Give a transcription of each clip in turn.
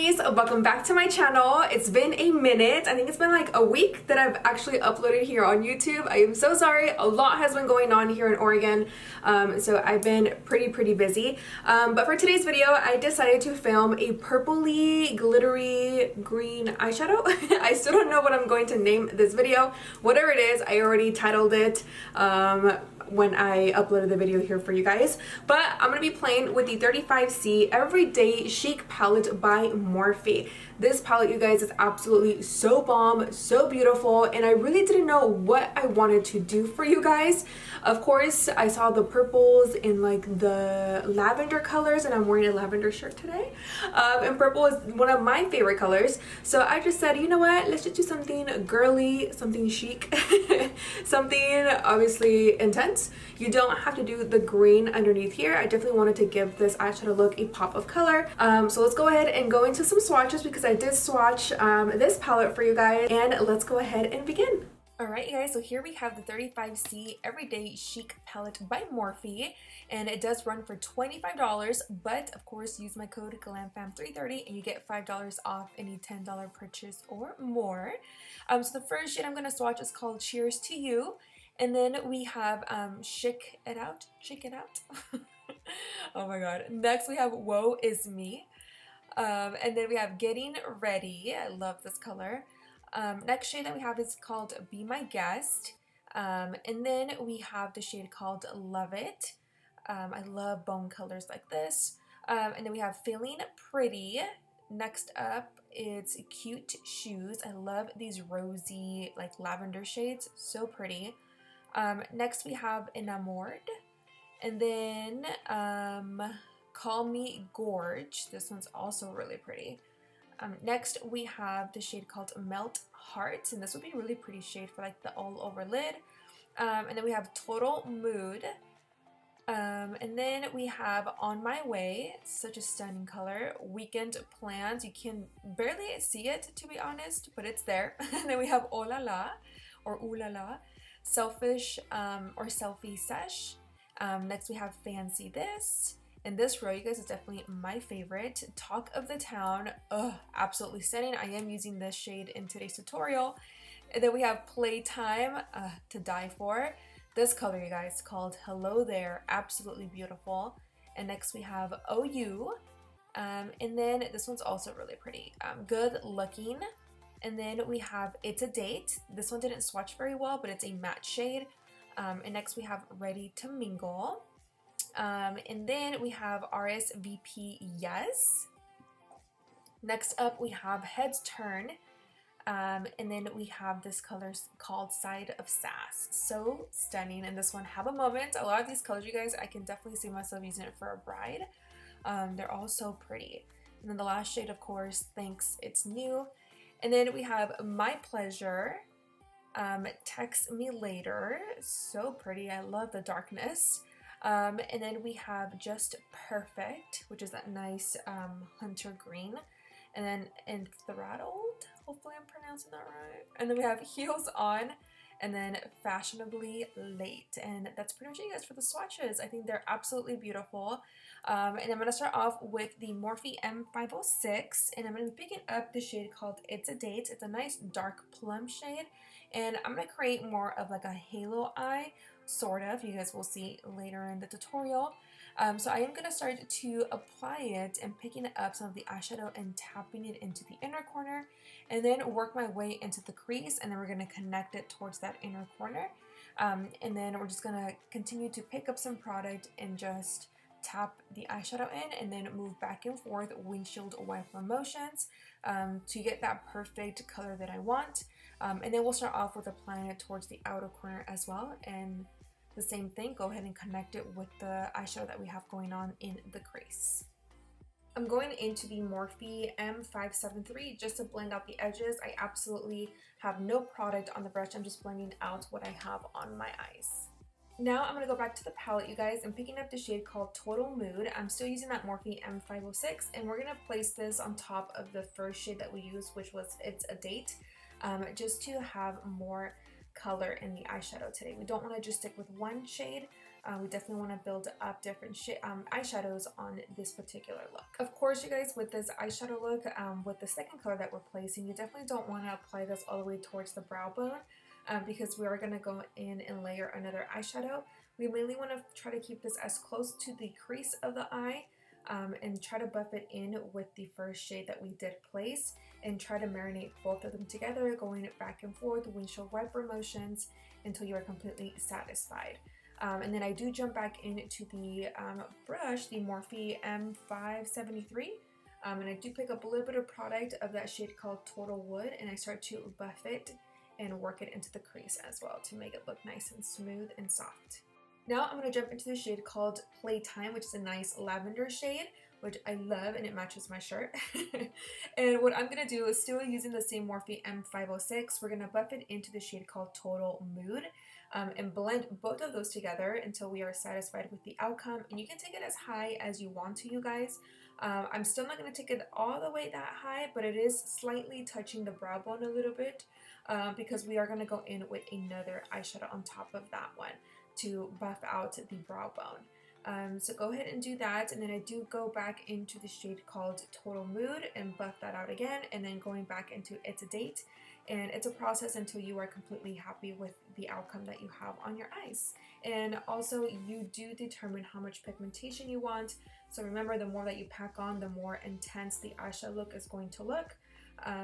ladies, welcome back to my channel. It's been a minute. I think it's been like a week that I've actually uploaded here on YouTube. I am so sorry. A lot has been going on here in Oregon, so I've been pretty busy. But for today's video, I decided to film a purpley, glittery green eyeshadow. I still don't know what I'm going to name this video. Whatever it is, I already titled it when I uploaded the video here for you guys. But I'm gonna be playing with the 35C Everyday Chic palette by Morphe. This palette, you guys, is absolutely so bomb, so beautiful, and I really didn't know what I wanted to do for you guys. Of course, I saw the purples in like the lavender colors, and I'm wearing a lavender shirt today. And purple is one of my favorite colors. So I just said, you know what, let's just do something girly, something chic, something obviously intense. You don't have to do the green underneath here. I definitely wanted to give this eyeshadow look a pop of color. So let's go ahead and go into some swatches because I did swatch this palette for you guys, and let's go ahead and begin. Alright you guys, so here we have the 35C Everyday Chic palette by Morphe, and it does run for $25, but of course use my code GLAMFAM330 and you get $5 off any $10 purchase or more. So the first shade I'm going to swatch is called Cheers to You, and then we have Chic It Out. Oh my god. Next we have Woe Is Me, and then we have Getting Ready. I love this color. Next shade that we have is called Be My Guest, and then we have the shade called Love It. I love bone colors like this. And then we have Feeling Pretty. Next up, it's Cute Shoes. I love these rosy like lavender shades, so pretty. Next we have Enamored, and then Call Me Gorge. This one's also really pretty. Next we have the shade called Melt Heart, and this would be a really pretty shade for like the all over lid. And then we have Total Mood, and then we have On My Way, such a stunning color. Weekend Plans, you can barely see it to be honest, but it's there. And then we have Oh La La or Ooh La La, Selfish or Selfie Sesh. Next we have Fancy This. And this row, you guys, is definitely my favorite. Talk of the Town. Ugh, absolutely stunning. I am using this shade in today's tutorial. And then we have Playtime, to die for. This color, you guys, called Hello There. Absolutely beautiful. And next we have OU. And then this one's also really pretty. Good Looking. And then we have It's a Date. This one didn't swatch very well, but it's a matte shade. And next we have Ready to Mingle. And then we have RSVP Yes. Next up we have Heads Turn, and then we have this color called Side of Sass. So stunning. And this one, Have a Moment. A lot of these colors, you guys, I can definitely see myself using it for a bride. They're all so pretty. And then the last shade, of course, Thanks It's New. And then we have My Pleasure, Text Me Later. So pretty. I love the darkness. And then we have Just Perfect, which is that nice hunter green. And then Enthralled, hopefully I'm pronouncing that right. And then we have Heels On, and then Fashionably Late. And that's pretty much it, you guys, for the swatches. I think they're absolutely beautiful. And I'm going to start off with the Morphe M506, and I'm going to be picking up the shade called It's a Date. It's a nice dark plum shade, and I'm going to create more of like a halo eye, sort of. You guys will see later in the tutorial. So I am going to start to apply it and picking up some of the eyeshadow and tapping it into the inner corner, and then work my way into the crease, and then we're going to connect it towards that inner corner. And then we're just going to continue to pick up some product and just tap the eyeshadow in, and then move back and forth windshield wiper motions to get that perfect color that I want. And then we'll start off with applying it towards the outer corner as well, and the same thing, go ahead and connect it with the eyeshadow that we have going on in the crease. I'm going into the Morphe M573 just to blend out the edges. I absolutely have no product on the brush. I'm just blending out what I have on my eyes. Now I'm going to go back to the palette, you guys. I'm picking up the shade called Total Mood. I'm still using that Morphe M506, and we're going to place this on top of the first shade that we used, which was It's a Date, just to have more color in the eyeshadow today. We don't want to just stick with one shade. We definitely want to build up different eyeshadows on this particular look. Of course, you guys, with this eyeshadow look, with the second color that we're placing, you definitely don't want to apply this all the way towards the brow bone, because we are going to go in and layer another eyeshadow. We mainly want to try to keep this as close to the crease of the eye, and try to buff it in with the first shade that we did place, and try to marinate both of them together, going back and forth, windshield wiper motions, until you are completely satisfied. And then I do jump back into the brush, the Morphe M573, and I do pick up a little bit of product of that shade called Total Wood, and I start to buff it and work it into the crease as well to make it look nice and smooth and soft. Now I'm going to jump into the shade called Playtime, which is a nice lavender shade, which I love, and it matches my shirt. And what I'm going to do is, still using the same Morphe M506, we're going to buff it into the shade called Total Mood, and blend both of those together until we are satisfied with the outcome. And you can take it as high as you want to, you guys. I'm still not going to take it all the way that high, but it is slightly touching the brow bone a little bit, because we are going to go in with another eyeshadow on top of that one to buff out the brow bone. So go ahead and do that, and then I do go back into the shade called Total Mood and buff that out again, and then going back into It's a Date. And it's a process until you are completely happy with the outcome that you have on your eyes. And also, you do determine how much pigmentation you want. So remember, the more that you pack on, the more intense the eyeshadow look is going to look.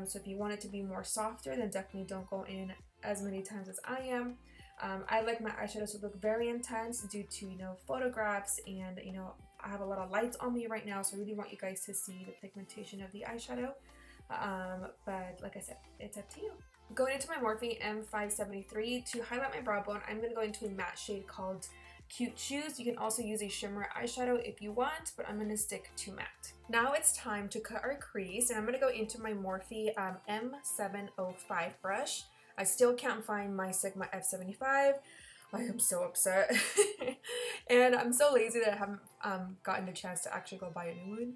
So if you want it to be more softer, then definitely don't go in as many times as I am. I like my eyeshadows to look very intense due to, you know, photographs, and, you know, I have a lot of lights on me right now, so I really want you guys to see the pigmentation of the eyeshadow. But like I said, it's up to you. Going into my Morphe M573, to highlight my brow bone, I'm going to go into a matte shade called Cute Shoes. You can also use a shimmer eyeshadow if you want, but I'm going to stick to matte. Now it's time to cut our crease, and I'm going to go into my Morphe M705 brush. I still can't find my Sigma F75. I am so upset. And I'm so lazy that I haven't gotten the chance to actually go buy a new one.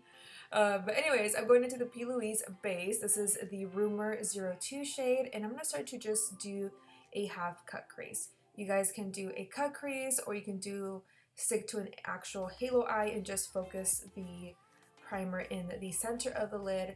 But anyways, I'm going into the LOUISE Base. This is the Rumour 02 shade, and I'm going to start to just do a half cut crease. You guys can do a cut crease, or you can stick to an actual halo eye and just focus the primer in the center of the lid.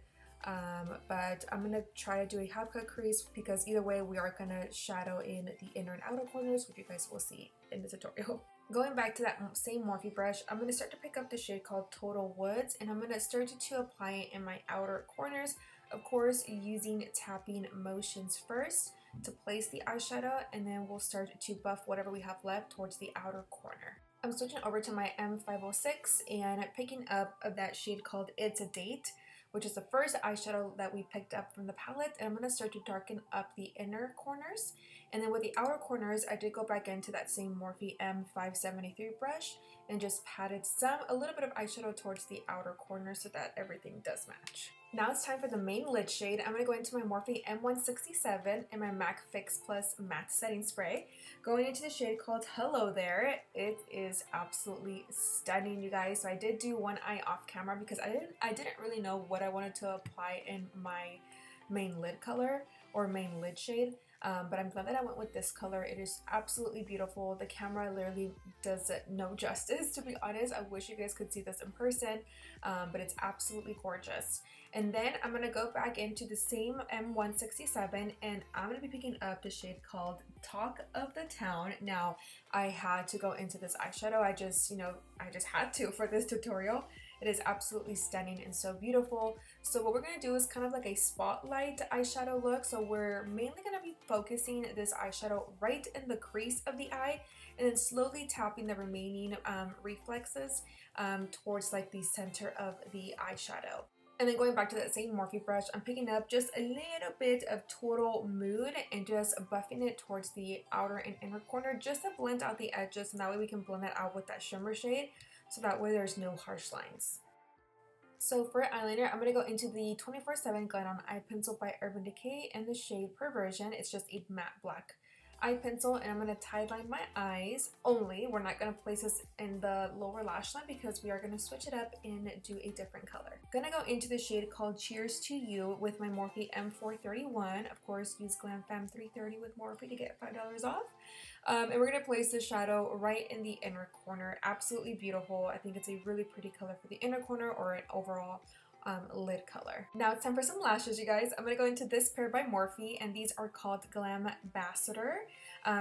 But I'm going to try to do a half cut crease, because either way we are going to shadow in the inner and outer corners, which you guys will see in the tutorial. Going back to that same Morphe brush, I'm going to start to pick up the shade called Total Woods, and I'm going to start to apply it in my outer corners, of course using tapping motions first to place the eyeshadow, and then we'll start to buff whatever we have left towards the outer corner. I'm switching over to my M506 and picking up that shade called It's a Date, which is the first eyeshadow that we picked up from the palette, and I'm going to start to darken up the inner corners. And then with the outer corners, I did go back into that same Morphe M573 brush and just patted a little bit of eyeshadow towards the outer corner so that everything does match. Now it's time for the main lid shade. I'm going to go into my Morphe M167 and my MAC Fix Plus Matte Setting Spray. Going into the shade called Hello There. It is absolutely stunning, you guys. So I did do one eye off camera because I didn't really know what I wanted to apply in my main lid color or main lid shade. But I'm glad that I went with this color. It is absolutely beautiful. The camera literally does it no justice, to be honest. I wish you guys could see this in person, but it's absolutely gorgeous. And then I'm going to go back into the same M167, and I'm going to be picking up the shade called Talk of the Town. Now, I had to go into this eyeshadow. I just had to for this tutorial. It is absolutely stunning and so beautiful. So what we're going to do is kind of like a spotlight eyeshadow look. So we're mainly going to be focusing this eyeshadow right in the crease of the eye, and then slowly tapping the remaining reflexes towards like the center of the eyeshadow. And then going back to that same Morphe brush, I'm picking up just a little bit of Total Mood and just buffing it towards the outer and inner corner just to blend out the edges, and that way we can blend it out with that shimmer shade, so that way there's no harsh lines. So for eyeliner, I'm going to go into the 24/7 Glide On Eye Pencil by Urban Decay in the shade Perversion. It's just a matte black eye pencil and I'm going to tie line my eyes only. We're not going to place this in the lower lash line because we are going to switch it up and do a different color. Going to go into the shade called Cheers to You with my Morphe M431. Of course, use GLAMFAM 330 with Morphe to get $5 off. And we're going to place the shadow right in the inner corner. Absolutely beautiful. I think it's a really pretty color for the inner corner or an overall lid color. Now it's time for some lashes, you guys. I'm going to go into this pair by Morphe, and these are called GLAMBASSADOR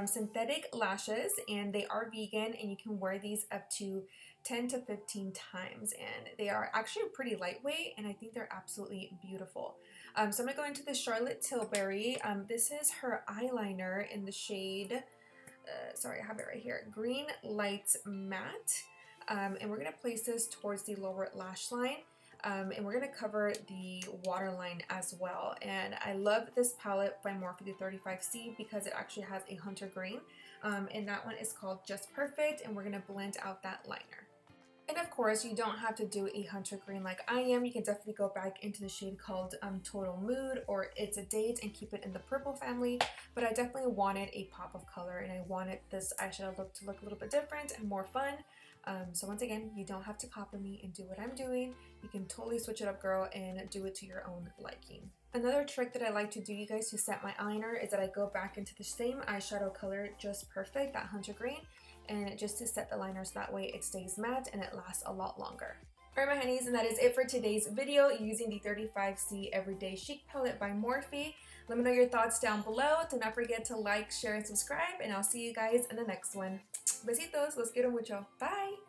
synthetic lashes, and they are vegan, and you can wear these up to 10 to 15 times, and they are actually pretty lightweight, and I think they're absolutely beautiful. So I'm going to go into the Charlotte Tilbury. This is her eyeliner in the shade, sorry, I have it right here, Green Light Matte, and we're going to place this towards the lower lash line. And we're going to cover the waterline as well. And I love this palette by Morphe, the 35C, because it actually has a hunter green. And that one is called Just Perfect, and we're going to blend out that liner. And of course, you don't have to do a hunter green like I am. You can definitely go back into the shade called Total Mood or It's a Date and keep it in the purple family. But I definitely wanted a pop of color, and I wanted this eyeshadow look to look a little bit different and more fun. So once again, you don't have to copy me and do what I'm doing. You can totally switch it up, girl, and do it to your own liking. Another trick that I like to do, you guys, to set my eyeliner is that I go back into the same eyeshadow color, Just Perfect, that hunter green, and just to set the liner so that way it stays matte and it lasts a lot longer. Alright, my honeys, and that is it for today's video using the 35C Everyday Chic palette by Morphe. Let me know your thoughts down below. Do not forget to like, share, and subscribe, and I'll see you guys in the next one. Besitos, los quiero mucho. Bye!